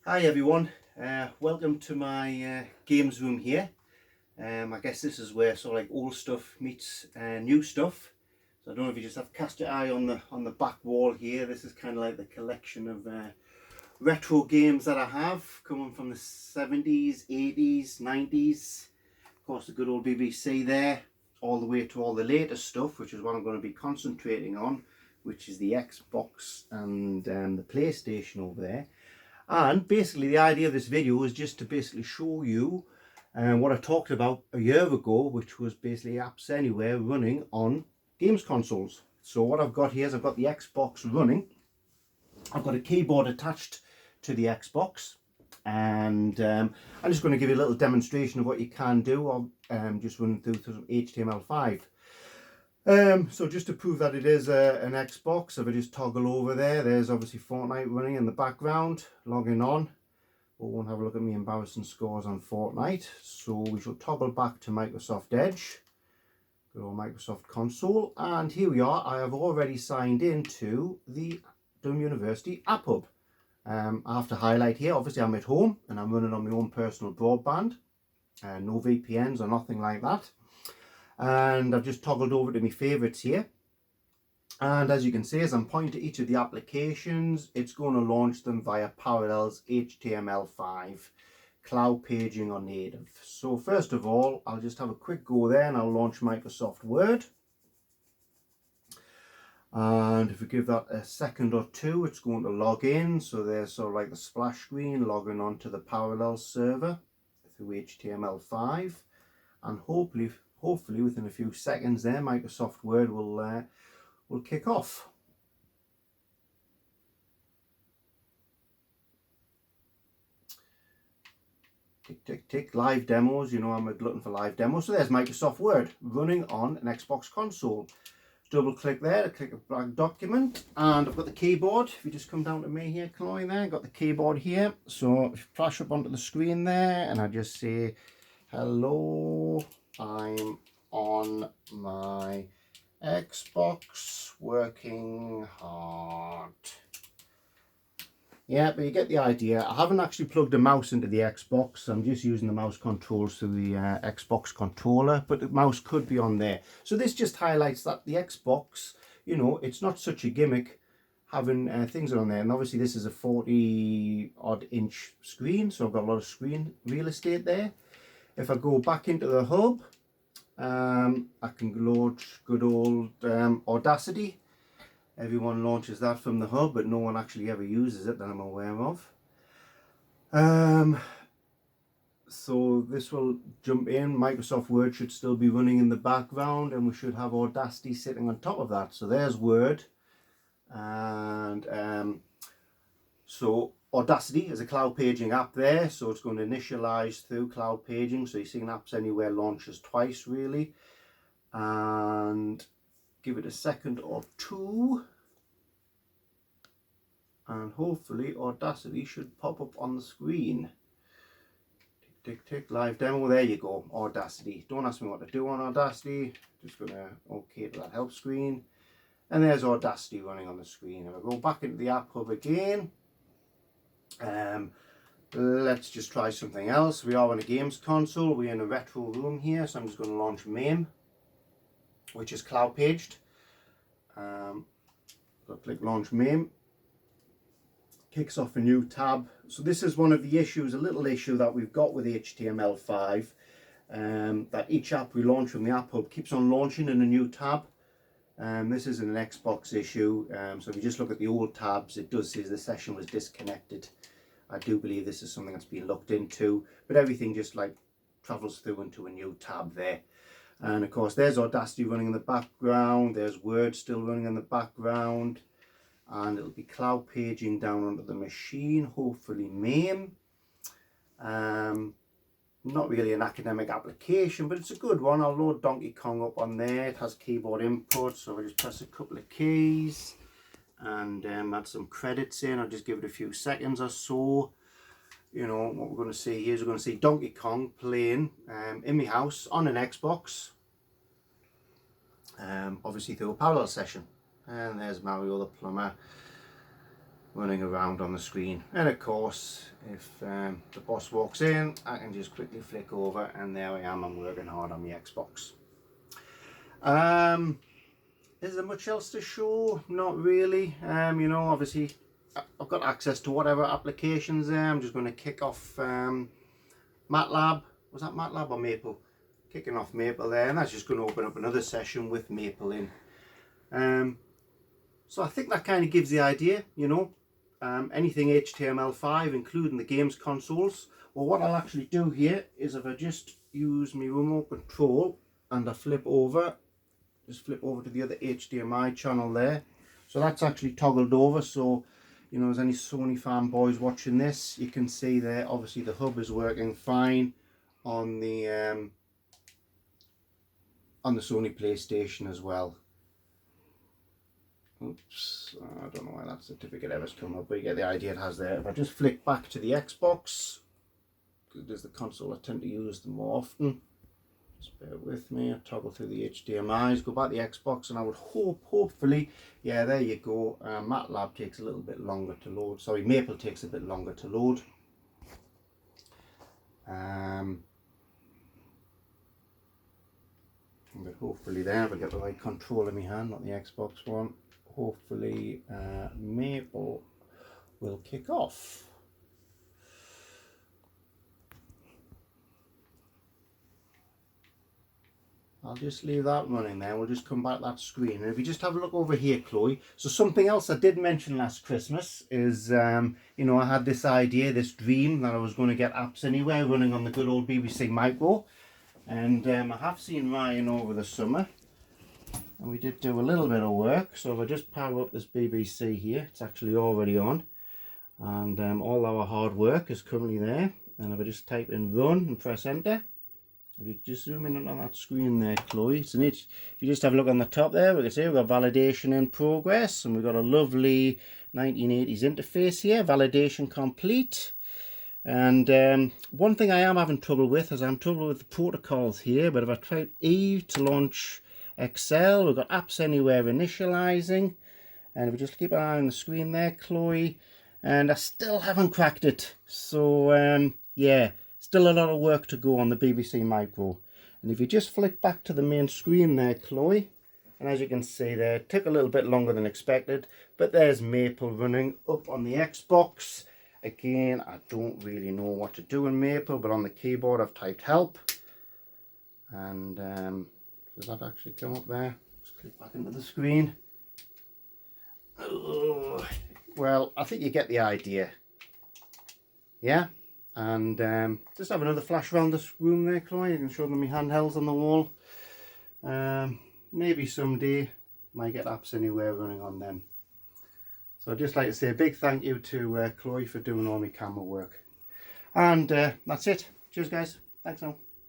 Hi everyone, welcome to my games room here. I guess this is where sort of like old stuff meets new stuff. So I don't know if you just have cast your eye on the back wall here. This is kind of like the collection of retro games that I have, coming from the 70s, 80s, 90s. Of course, the good old BBC there, all the way to all the latest stuff, which is what I'm going to be concentrating on, which is the Xbox and the PlayStation over there. And basically the idea of this video is just to basically show you what I talked about a year ago, which was basically Appsanywhere running on games consoles. So what I've got here is I've got the Xbox running. I've got a keyboard attached to the Xbox, and I'm just going to give you a little demonstration of what you can do. I'll just run through some HTML5. So just to prove that it is an Xbox, if I just toggle over there, there's obviously Fortnite running in the background, logging on. We won't have a look at me embarrassing scores on Fortnite. So we shall toggle back to Microsoft Edge, good old Microsoft console, and here we are. I have already signed into the Durham University App Hub. I have to highlight here, obviously I'm at home and I'm running on my own personal broadband, no VPNs or nothing like that. And I've just toggled over to my favourites here, and as you can see, as I'm pointing to each of the applications, it's going to launch them via Parallels HTML5 cloud paging or native. So first of all, I'll just have a quick go there and I'll launch Microsoft Word, and if we give that a second or two, it's going to log in. So there's sort of like the splash screen logging onto the Parallels server through HTML5, and hopefully within a few seconds there, Microsoft Word will kick off. Tick, tick, tick, live demos. You know I'm a glutton for live demos. So there's Microsoft Word running on an Xbox console. Double click there to click a blank document, and I've got the keyboard. If you just come down to me here, Chloe, there, I've got the keyboard here. So flash up onto the screen there, and I just say, hello, I'm on my Xbox working hard. Yeah, but you get the idea. I haven't actually plugged a mouse into the Xbox. I'm just using the mouse controls through the Xbox controller, but the mouse could be on there. So this just highlights that the Xbox, you know, it's not such a gimmick having things on there. And obviously this is a 40 odd inch screen, so I've got a lot of screen real estate there. If I go back into the hub, I can launch good old Audacity. Everyone launches that from the hub, but no one actually ever uses it that I'm aware of. So this will jump in. Microsoft Word should still be running in the background, and we should have Audacity sitting on top of that. So there's Word, and so Audacity is a cloud paging app there, so it's going to initialize through cloud paging. So you're seeing Appsanywhere launches twice really, and give it a second or two, and hopefully Audacity should pop up on the screen. Tick, tick, tick, live demo. There you go, Audacity. Don't ask me what to do on Audacity. Just gonna OK to that help screen, and there's Audacity running on the screen. If I go back into the App Hub again, let's just try something else. We are on a games console. We're in a retro room here, so I'm just going to launch MAME, which is cloud paged. I'll click launch MAME, kicks off a new tab. So this is one of the issues, a little issue that we've got with HTML5, that each app we launch from the App Hub keeps on launching in a new tab. This is an Xbox issue, so if you just look at the old tabs, it does say the session was disconnected. I do believe this is something that's been looked into, but everything just like travels through into a new tab there. And of course there's Audacity running in the background, there's Word still running in the background, and it'll be cloud paging down onto the machine, hopefully MAME. Not really an academic application, but it's a good one. I'll load Donkey Kong up on there. It has keyboard input, so I just press a couple of keys and add some credits in. I'll just give it a few seconds or so. You know, what we're going to see here is we're going to see Donkey Kong playing in my house on an Xbox, obviously through a parallel session. And there's Mario the Plumber running around on the screen. And of course, if the boss walks in, I can just quickly flick over and there I am, I'm working hard on the Xbox. Is there much else to show? Not really. You know, obviously I've got access to whatever applications there. I'm just going to kick off MATLAB. Was that MATLAB or Maple? Kicking off Maple there, and that's just going to open up another session with Maple in. So I think that kind of gives the idea, you know, anything HTML5, including the games consoles. Well, what I'll actually do here is if I just use my remote control and I flip over to the other HDMI channel there. So that's actually toggled over, so you know, as any Sony fanboys watching this, you can see there obviously the hub is working fine on the Sony PlayStation as well. Oops, I don't know why that certificate error's come up, but you get the idea it has there. If I just flick back to the Xbox, because it is the console I tend to use the more often. Just bear with me, I toggle through the HDMIs, go back to the Xbox, and I would hopefully, yeah, there you go. MATLAB takes a little bit longer to load. Sorry, Maple takes a bit longer to load. But hopefully there, we'll get the right control in my hand, not the Xbox one. Hopefully Maple will kick off. I'll just leave that running there. We'll just come back to that screen. And if you just have a look over here, Chloe. So something else I did mention last Christmas is, you know, I had this idea, this dream that I was going to get Appsanywhere running on the good old BBC Micro. And I have seen Ryan over the summer. And we did do a little bit of work. So if I just power up this BBC here, it's actually already on. And all our hard work is currently there. And if I just type in run and press enter. If you just zoom in on that screen there, Chloe, it's if you just have a look on the top there, we can see we've got validation in progress, and we've got a lovely 1980s interface here, validation complete. And one thing I am having trouble with is I'm trouble with the protocols here, but if I type E to launch Excel, we've got Appsanywhere initializing, and if we just keep an eye on the screen there, Chloe, and I still haven't cracked it. So yeah. Still a lot of work to go on the BBC Micro. And if you just flick back to the main screen there, Chloe, and as you can see there, it took a little bit longer than expected, but there's Maple running up on the Xbox. Again, I don't really know what to do in Maple, but on the keyboard I've typed help. And does that actually come up there? Just click back into the screen. Oh, well, I think you get the idea. Yeah? And just have another flash around this room there, Chloe. You can show them my handhelds on the wall. Maybe someday might get Appsanywhere running on them. So I'd just like to say a big thank you to Chloe for doing all my camera work. And that's it. Cheers, guys. Thanks now.